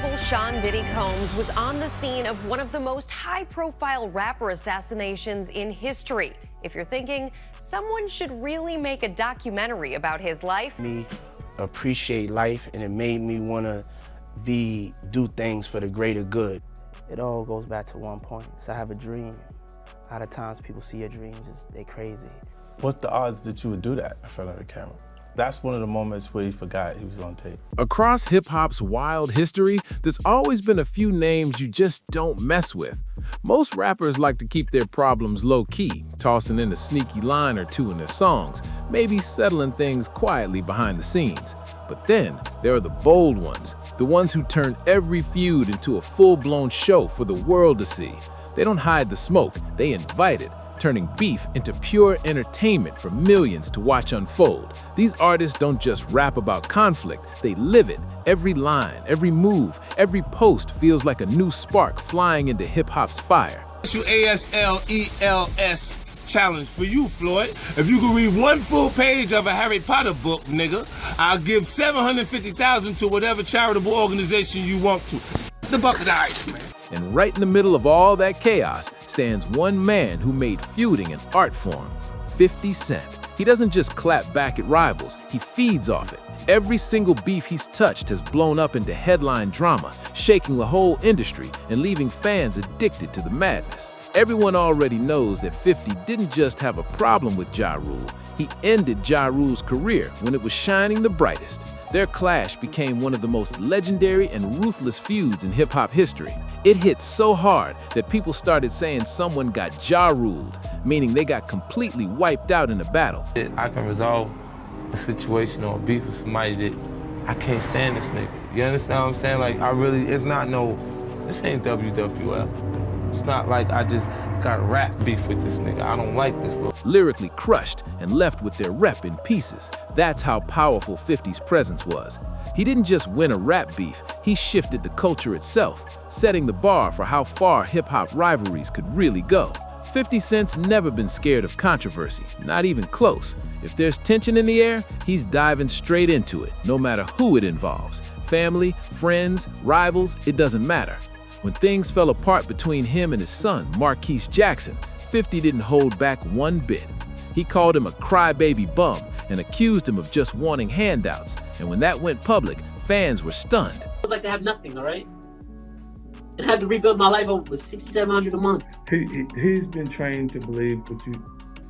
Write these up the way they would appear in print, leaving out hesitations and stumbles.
mogul Sean Diddy Combs was on the scene of one of the most high-profile rapper assassinations in history. If you're thinking, someone should really make a documentary about his life. Me appreciate life, and it made me want to do things for the greater good. It all goes back to one point. So I have a dream. A lot of times people see your dreams, they crazy. What's the odds that you would do that in front of the camera? That's one of the moments where he forgot he was on tape. Across hip-hop's wild history, there's always been a few names you just don't mess with. Most rappers like to keep their problems low-key, tossing in a sneaky line or two in their songs, maybe settling things quietly behind the scenes. But then, there are the bold ones, the ones who turn every feud into a full-blown show for the world to see. They don't hide the smoke, they invite it, turning beef into pure entertainment for millions to watch unfold. These artists don't just rap about conflict, they live it. Every line, every move, every post feels like a new spark flying into hip-hop's fire. ASLELS challenge for you, Floyd. If you can read one full page of a Harry Potter book, nigga, I'll give $750,000 to whatever charitable organization you want to. The bucket of ice, man. And right in the middle of all that chaos stands one man who made feuding an art form, 50 Cent. He doesn't just clap back at rivals, he feeds off it. Every single beef he's touched has blown up into headline drama, shaking the whole industry and leaving fans addicted to the madness. Everyone already knows that 50 didn't just have a problem with Ja Rule, he ended Ja Rule's career when it was shining the brightest. Their clash became one of the most legendary and ruthless feuds in hip-hop history. It hit so hard that people started saying someone got Ja Ruled, meaning they got completely wiped out in a battle. I can resolve a situation or a beef with somebody that I can't stand this nigga. You understand what I'm saying? Like, this ain't WWL. It's not like I just got rap beef with this nigga. I don't like this little. Lyrically crushed and left with their rep in pieces. That's how powerful 50's presence was. He didn't just win a rap beef, he shifted the culture itself, setting the bar for how far hip-hop rivalries could really go. 50 Cent's never been scared of controversy, not even close. If there's tension in the air, he's diving straight into it, no matter who it involves. Family, friends, rivals, it doesn't matter. When things fell apart between him and his son, Marquise Jackson, 50 didn't hold back one bit. He called him a crybaby bum and accused him of just wanting handouts. And when that went public, fans were stunned. I would like to have nothing, all right? And had to rebuild my life over with $600-700 a month. He's been trained to believe what you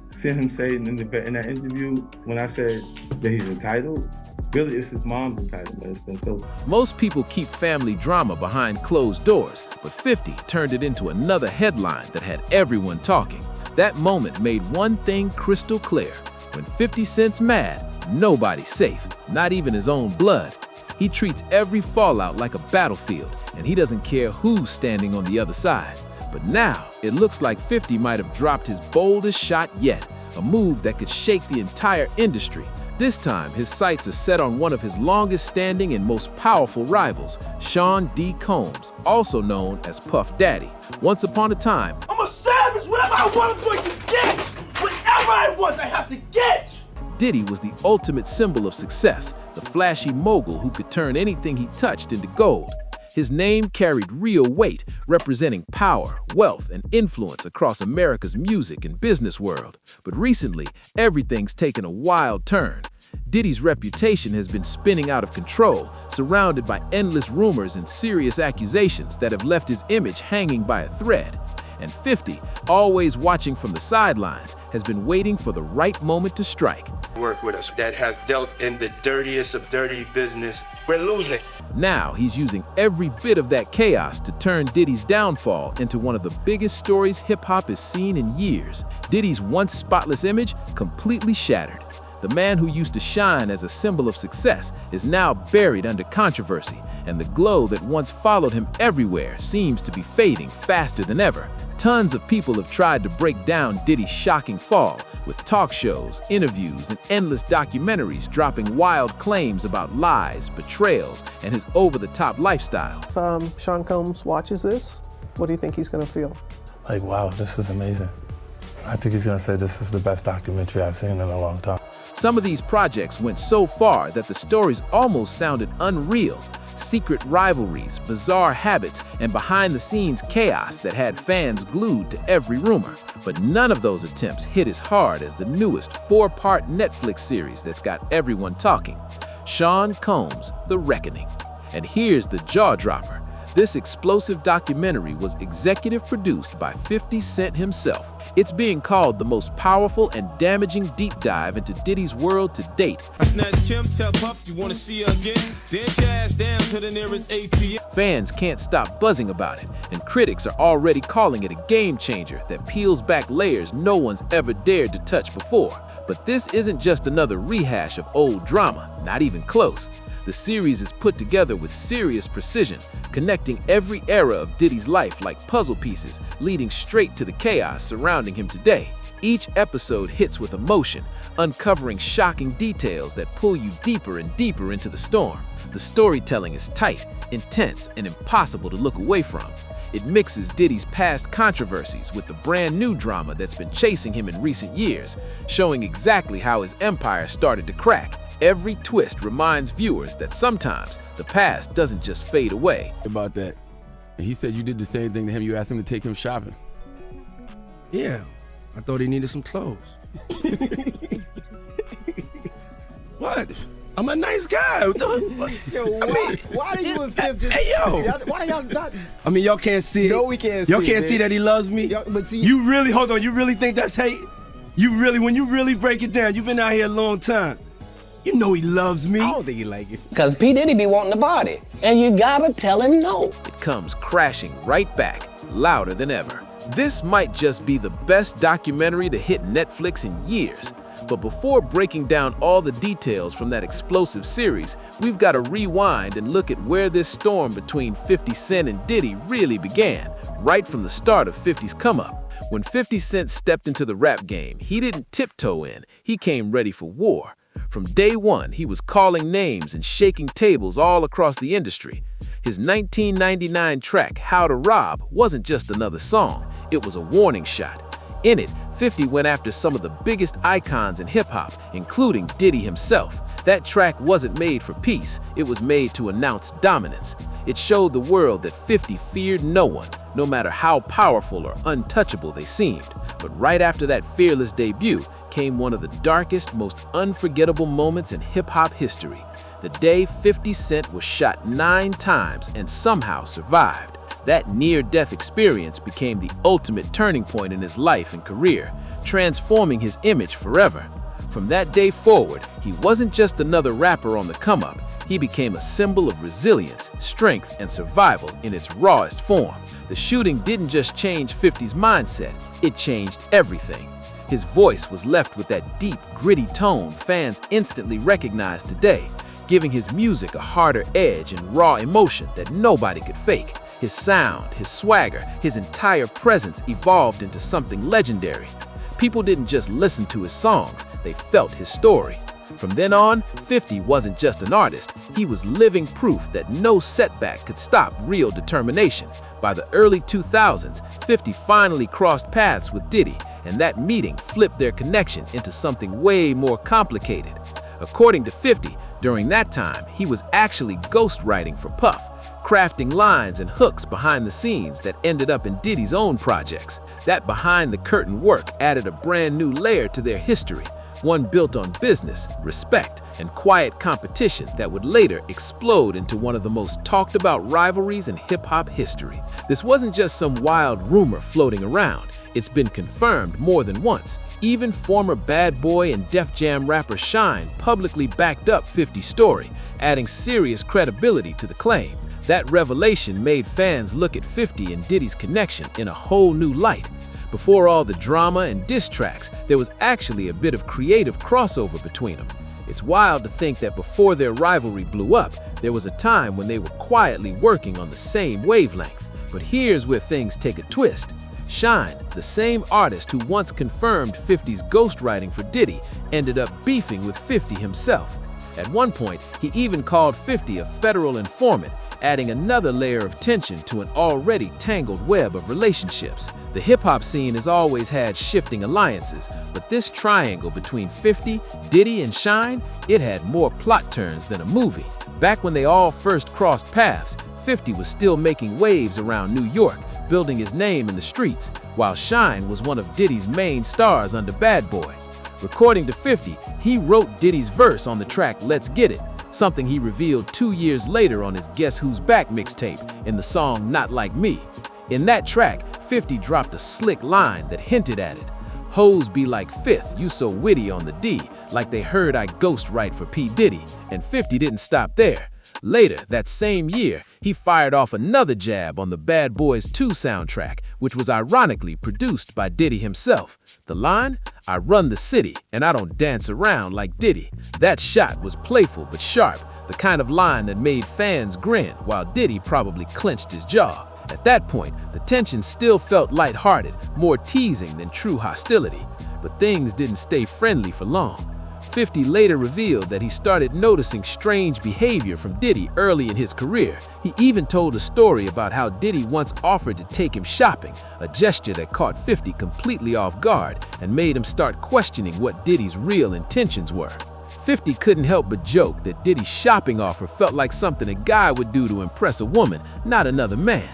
seen him say in that interview when I said that he's entitled. Really, it's his mom's entitlement. It's been killed. Most people keep family drama behind closed doors, but 50 turned it into another headline that had everyone talking. That moment made one thing crystal clear. When 50 Cent's mad, nobody's safe, not even his own blood. He treats every fallout like a battlefield, and he doesn't care who's standing on the other side. But now, it looks like 50 might have dropped his boldest shot yet, a move that could shake the entire industry. This time, his sights are set on one of his longest-standing and most powerful rivals, Sean D. Combs, also known as Puff Daddy. Once upon a time, I'm a savage. Whatever I want, I'm going to get. Whatever I want, I have to get. Diddy was the ultimate symbol of success, the flashy mogul who could turn anything he touched into gold. His name carried real weight, representing power, wealth, and influence across America's music and business world. But recently, everything's taken a wild turn. Diddy's reputation has been spinning out of control, surrounded by endless rumors and serious accusations that have left his image hanging by a thread. And 50, always watching from the sidelines, has been waiting for the right moment to strike. Work with us that has dealt in the dirtiest of dirty business. We're losing. Now he's using every bit of that chaos to turn Diddy's downfall into one of the biggest stories hip-hop has seen in years. Diddy's once spotless image completely shattered. The man who used to shine as a symbol of success is now buried under controversy, and the glow that once followed him everywhere seems to be fading faster than ever. Tons of people have tried to break down Diddy's shocking fall, with talk shows, interviews, and endless documentaries dropping wild claims about lies, betrayals, and his over-the-top lifestyle. If Sean Combs watches this, what do you think he's going to feel? Like, wow, this is amazing. I think he's gonna say this is the best documentary I've seen in a long time. Some of these projects went so far that the stories almost sounded unreal. secret rivalries, bizarre habits, and behind-the-scenes chaos that had fans glued to every rumor. But none of those attempts hit as hard as the newest 4-part Netflix series that's got everyone talking, Sean Combs' The Reckoning. And here's the jaw-dropper. This explosive documentary was executive produced by 50 Cent himself. It's being called the most powerful and damaging deep dive into Diddy's world to date. I snatch Kim, tell Puff you wanna see her again? Dance your ass down to the nearest ATM. Fans can't stop buzzing about it, and critics are already calling it a game changer that peels back layers no one's ever dared to touch before. But this isn't just another rehash of old drama, not even close. The series is put together with serious precision, connecting every era of Diddy's life like puzzle pieces, leading straight to the chaos surrounding him today. Each episode hits with emotion, uncovering shocking details that pull you deeper and deeper into the storm. The storytelling is tight, intense, and impossible to look away from. It mixes Diddy's past controversies with the brand new drama that's been chasing him in recent years, showing exactly how his empire started to crack. Every twist reminds viewers that sometimes the past doesn't just fade away. About that, he said you did the same thing to him. You asked him to take him shopping. Yeah, I thought he needed some clothes. What? I'm a nice guy. Yo, why are you and Fifth just... Hey, yo! Why y'all not... I mean, y'all can't see it. No, we can't see it. Y'all can't see that he loves me? But see... You really, hold on, you really think that's hate? You really, when you really break it down, you've been out here a long time. You know he loves me. I don't think he like it. Cause P. Diddy be wanting the body, and you gotta tell him no. It comes crashing right back, louder than ever. This might just be the best documentary to hit Netflix in years. But before breaking down all the details from that explosive series, we've got to rewind and look at where this storm between 50 Cent and Diddy really began, right from the start of 50's come-up. When 50 Cent stepped into the rap game, he didn't tiptoe in, he came ready for war. From day one, he was calling names and shaking tables all across the industry. His 1999 track, How to Rob, wasn't just another song, it was a warning shot. In it, 50 went after some of the biggest icons in hip-hop, including Diddy himself. That track wasn't made for peace, it was made to announce dominance. It showed the world that 50 feared no one, no matter how powerful or untouchable they seemed. But right after that fearless debut came one of the darkest, most unforgettable moments in hip-hop history. The day 50 Cent was shot 9 times and somehow survived. That near-death experience became the ultimate turning point in his life and career, transforming his image forever. From that day forward, he wasn't just another rapper on the come-up. He became a symbol of resilience, strength, and survival in its rawest form. The shooting didn't just change 50's mindset, it changed everything. His voice was left with that deep, gritty tone fans instantly recognize today, giving his music a harder edge and raw emotion that nobody could fake. His sound, his swagger, his entire presence evolved into something legendary. People didn't just listen to his songs, they felt his story. From then on, 50 wasn't just an artist, he was living proof that no setback could stop real determination. By the early 2000s, 50 finally crossed paths with Diddy, and that meeting flipped their connection into something way more complicated. According to 50, during that time, he was actually ghostwriting for Puff, crafting lines and hooks behind the scenes that ended up in Diddy's own projects. That behind-the-curtain work added a brand new layer to their history, one built on business, respect, and quiet competition that would later explode into one of the most talked-about rivalries in hip-hop history. This wasn't just some wild rumor floating around. It's been confirmed more than once. Even former Bad Boy and Def Jam rapper Shine publicly backed up 50's story, adding serious credibility to the claim. That revelation made fans look at 50 and Diddy's connection in a whole new light. Before all the drama and diss tracks, there was actually a bit of creative crossover between them. It's wild to think that before their rivalry blew up, there was a time when they were quietly working on the same wavelength. But here's where things take a twist. Shine, the same artist who once confirmed 50's ghostwriting for Diddy, ended up beefing with 50 himself. At one point, he even called 50 a federal informant, adding another layer of tension to an already tangled web of relationships. The hip-hop scene has always had shifting alliances, but this triangle between 50, Diddy, and Shine, it had more plot turns than a movie. Back when they all first crossed paths, 50 was still making waves around New York, building his name in the streets, while Shine was one of Diddy's main stars under Bad Boy. According to 50, he wrote Diddy's verse on the track Let's Get It, something he revealed 2 years later on his Guess Who's Back mixtape in the song Not Like Me. In that track, 50 dropped a slick line that hinted at it. Hoes be like Fifth, you so witty on the D, like they heard I ghostwrite for P. Diddy, and 50 didn't stop there. Later, that same year, he fired off another jab on the Bad Boys 2 soundtrack, which was ironically produced by Diddy himself. The line, I run the city and I don't dance around like Diddy. That shot was playful but sharp, the kind of line that made fans grin while Diddy probably clenched his jaw. At that point, the tension still felt lighthearted, more teasing than true hostility. But things didn't stay friendly for long. 50 later revealed that he started noticing strange behavior from Diddy early in his career. He even told a story about how Diddy once offered to take him shopping, a gesture that caught 50 completely off guard and made him start questioning what Diddy's real intentions were. 50 couldn't help but joke that Diddy's shopping offer felt like something a guy would do to impress a woman, not another man.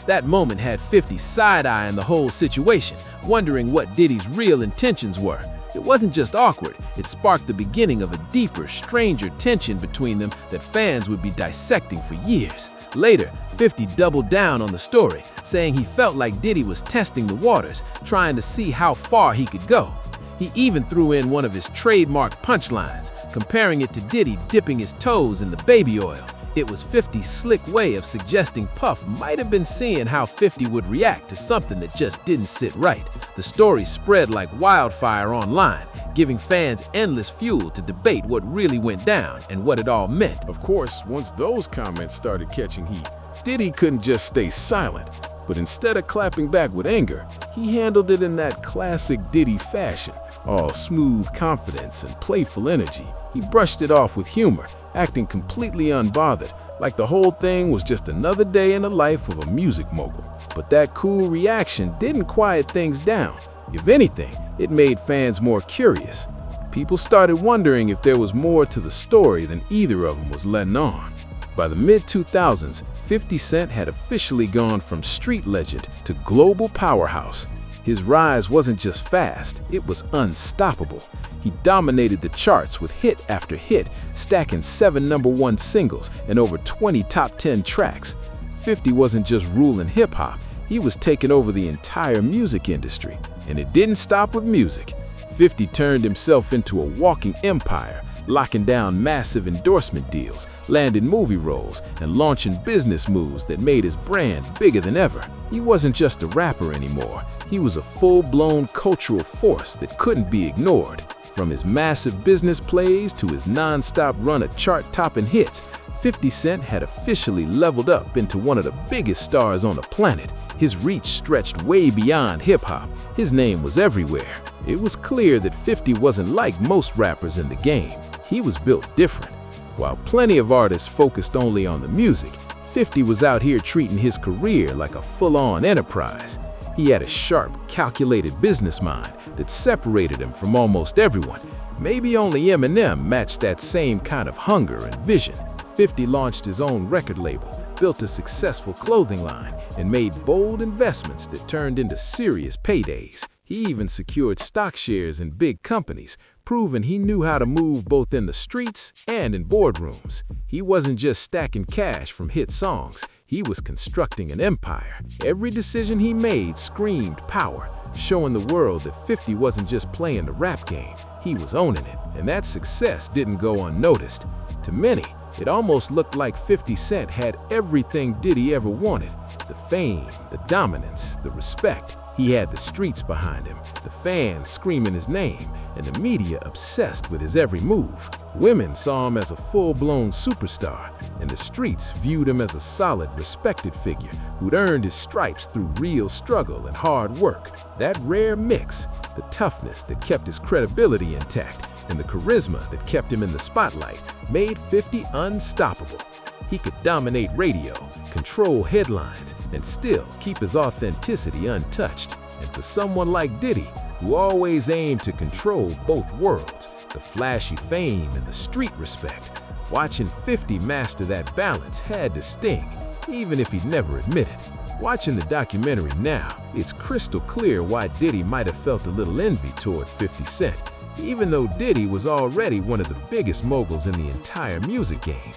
That moment had 50 side-eyeing the whole situation, wondering what Diddy's real intentions were. It wasn't just awkward, it sparked the beginning of a deeper, stranger tension between them that fans would be dissecting for years. Later, 50 doubled down on the story, saying he felt like Diddy was testing the waters, trying to see how far he could go. He even threw in one of his trademark punchlines, comparing it to Diddy dipping his toes in the baby oil. It was 50's slick way of suggesting Puff might have been seeing how 50 would react to something that just didn't sit right. The story spread like wildfire online, giving fans endless fuel to debate what really went down and what it all meant. Of course, once those comments started catching heat, Diddy couldn't just stay silent. But instead of clapping back with anger, he handled it in that classic Diddy fashion, all smooth confidence and playful energy. He brushed it off with humor, acting completely unbothered, like the whole thing was just another day in the life of a music mogul. But that cool reaction didn't quiet things down. If anything, it made fans more curious. People started wondering if there was more to the story than either of them was letting on. By the mid-2000s, 50 Cent had officially gone from street legend to global powerhouse. His rise wasn't just fast, it was unstoppable. He dominated the charts with hit after hit, stacking 7 #1 singles and over 20 top 10 tracks. 50 wasn't just ruling hip-hop, he was taking over the entire music industry. And it didn't stop with music. 50 turned himself into a walking empire, locking down massive endorsement deals, landing movie roles, and launching business moves that made his brand bigger than ever. He wasn't just a rapper anymore. He was a full-blown cultural force that couldn't be ignored. From his massive business plays to his non-stop run of chart-topping hits, 50 Cent had officially leveled up into one of the biggest stars on the planet. His reach stretched way beyond hip-hop. His name was everywhere. It was clear that 50 wasn't like most rappers in the game. He was built different. While plenty of artists focused only on the music, 50 was out here treating his career like a full-on enterprise. He had a sharp, calculated business mind that separated him from almost everyone. Maybe only Eminem matched that same kind of hunger and vision. 50 launched his own record label, built a successful clothing line, and made bold investments that turned into serious paydays. He even secured stock shares in big companies, proving he knew how to move both in the streets and in boardrooms. He wasn't just stacking cash from hit songs, he was constructing an empire. Every decision he made screamed power, showing the world that 50 wasn't just playing the rap game, he was owning it. And that success didn't go unnoticed. To many, it almost looked like 50 Cent had everything Diddy ever wanted: the fame, the dominance, the respect. He had the streets behind him, the fans screaming his name, and the media obsessed with his every move. Women saw him as a full-blown superstar, and the streets viewed him as a solid, respected figure who'd earned his stripes through real struggle and hard work. That rare mix, the toughness that kept his credibility intact, and the charisma that kept him in the spotlight, made 50 unstoppable. He could dominate radio, control headlines, and still keep his authenticity untouched. And for someone like Diddy, who always aimed to control both worlds, the flashy fame and the street respect, Watching 50 master that balance had to sting, even if he'd never admit it. Watching the documentary now, it's crystal clear why Diddy might have felt a little envy toward 50 Cent, even though Diddy was already one of the biggest moguls in the entire music game.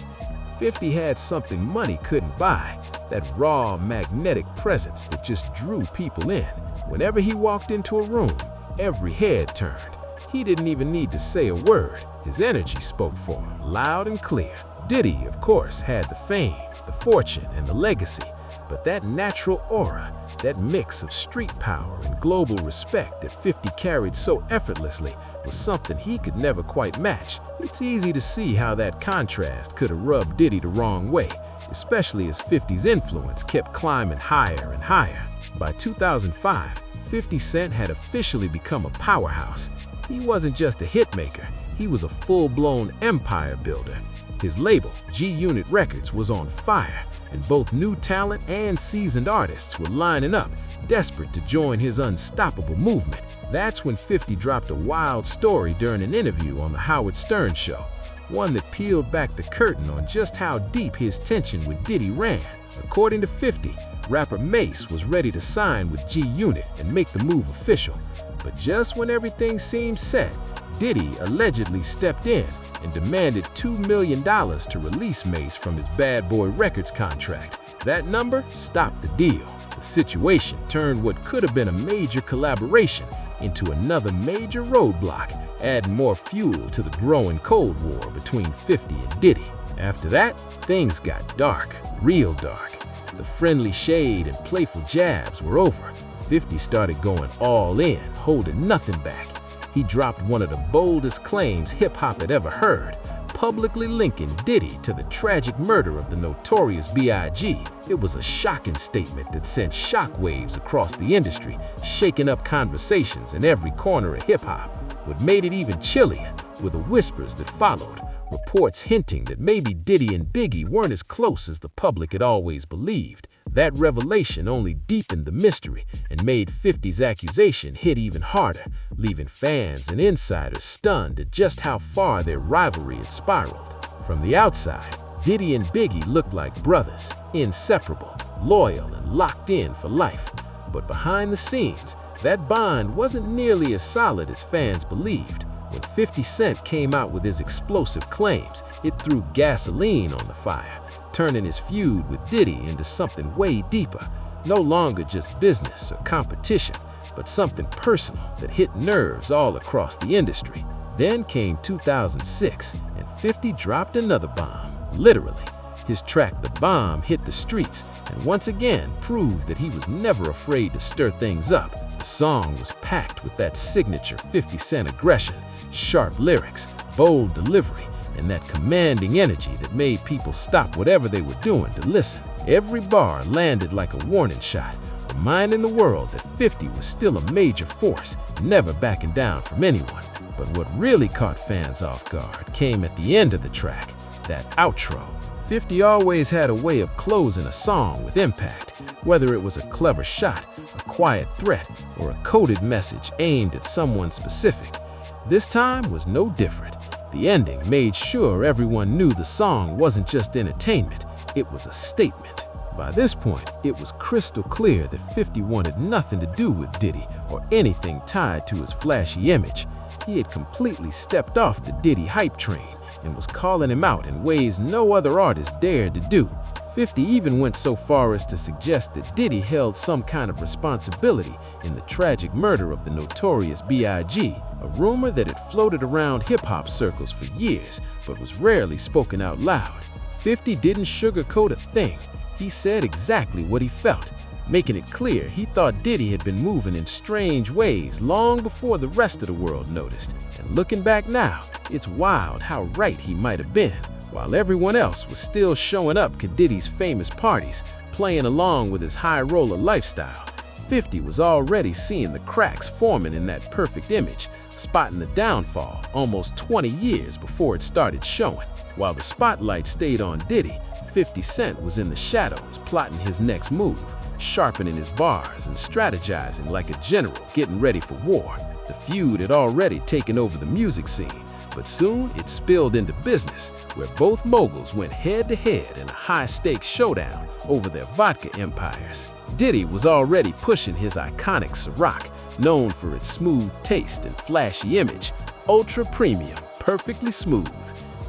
50 had something money couldn't buy, that raw, magnetic presence that just drew people in. Whenever he walked into a room, every head turned. He didn't even need to say a word. His energy spoke for him, loud and clear. Diddy, of course, had the fame, the fortune, and the legacy, but that natural aura, that mix of street power and global respect that 50 carried so effortlessly was something he could never quite match. It's easy to see how that contrast could have rubbed Diddy the wrong way, especially as 50's influence kept climbing higher and higher. By 2005, 50 Cent had officially become a powerhouse. He wasn't just a hitmaker, he was a full-blown empire builder. His label, G-Unit Records, was on fire, and both new talent and seasoned artists were lining up, desperate to join his unstoppable movement. That's when 50 dropped a wild story during an interview on The Howard Stern Show, one that peeled back the curtain on just how deep his tension with Diddy ran. According to 50, rapper Mace was ready to sign with G-Unit and make the move official. But just when everything seemed set, Diddy allegedly stepped in and demanded $2 million to release Mace from his Bad Boy Records contract. That number stopped the deal. The situation turned what could have been a major collaboration into another major roadblock, adding more fuel to the growing Cold War between 50 and Diddy. After that, things got dark, real dark. The friendly shade and playful jabs were over. 50 started going all in, holding nothing back. He dropped one of the boldest claims hip-hop had ever heard, publicly linking Diddy to the tragic murder of the notorious B.I.G. It was a shocking statement that sent shockwaves across the industry, shaking up conversations in every corner of hip-hop. What made it even chillier were the whispers that followed, reports hinting that maybe Diddy and Biggie weren't as close as the public had always believed. That revelation only deepened the mystery and made 50's accusation hit even harder, leaving fans and insiders stunned at just how far their rivalry had spiraled. From the outside, Diddy and Biggie looked like brothers, inseparable, loyal, and locked in for life. But behind the scenes, that bond wasn't nearly as solid as fans believed. When 50 Cent came out with his explosive claims, it threw gasoline on the fire, turning his feud with Diddy into something way deeper, no longer just business or competition, but something personal that hit nerves all across the industry. Then came 2006, and 50 dropped another bomb, literally. His track The Bomb hit the streets and once again proved that he was never afraid to stir things up. The song was packed with that signature 50 Cent aggression, sharp lyrics, bold delivery, and that commanding energy that made people stop whatever they were doing to listen. Every bar landed like a warning shot, reminding the world that 50 was still a major force, never backing down from anyone. But what really caught fans off guard came at the end of the track, that outro. 50 always had a way of closing a song with impact, whether it was a clever shot, a quiet threat, or a coded message aimed at someone specific. This time was no different. The ending made sure everyone knew the song wasn't just entertainment, it was a statement. By this point, it was crystal clear that 50 wanted nothing to do with Diddy or anything tied to his flashy image. He had completely stepped off the Diddy hype train and was calling him out in ways no other artist dared to do. 50 even went so far as to suggest that Diddy held some kind of responsibility in the tragic murder of the notorious B.I.G., a rumor that had floated around hip-hop circles for years but was rarely spoken out loud. 50 didn't sugarcoat a thing. He said exactly what he felt, making it clear he thought Diddy had been moving in strange ways long before the rest of the world noticed. And looking back now, it's wild how right he might have been. While everyone else was still showing up to Diddy's famous parties, playing along with his high roller lifestyle, 50 was already seeing the cracks forming in that perfect image, spotting the downfall almost 20 years before it started showing. While the spotlight stayed on Diddy, 50 Cent was in the shadows plotting his next move, sharpening his bars and strategizing like a general getting ready for war. The feud had already taken over the music scene, But soon it spilled into business, where both moguls went head-to-head in a high-stakes showdown over their vodka empires. Diddy was already pushing his iconic Ciroc, known for its smooth taste and flashy image, ultra premium, perfectly smooth.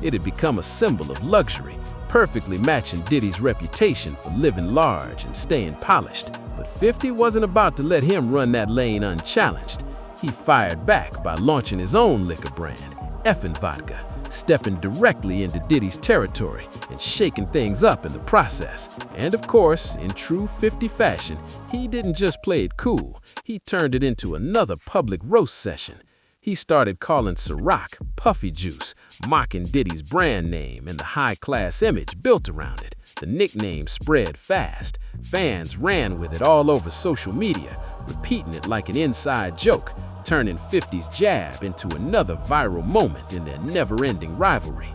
It had become a symbol of luxury, perfectly matching Diddy's reputation for living large and staying polished. But 50 wasn't about to let him run that lane unchallenged. He fired back by launching his own liquor brand, Effin' Vodka, stepping directly into Diddy's territory and shaking things up in the process. And of course, in true 50 fashion, he didn't just play it cool, he turned it into another public roast session. He started calling Ciroc Puffy Juice, mocking Diddy's brand name and the high-class image built around it. The nickname spread fast. Fans ran with it all over social media, repeating it like an inside joke, turning 50's jab into another viral moment in their never-ending rivalry.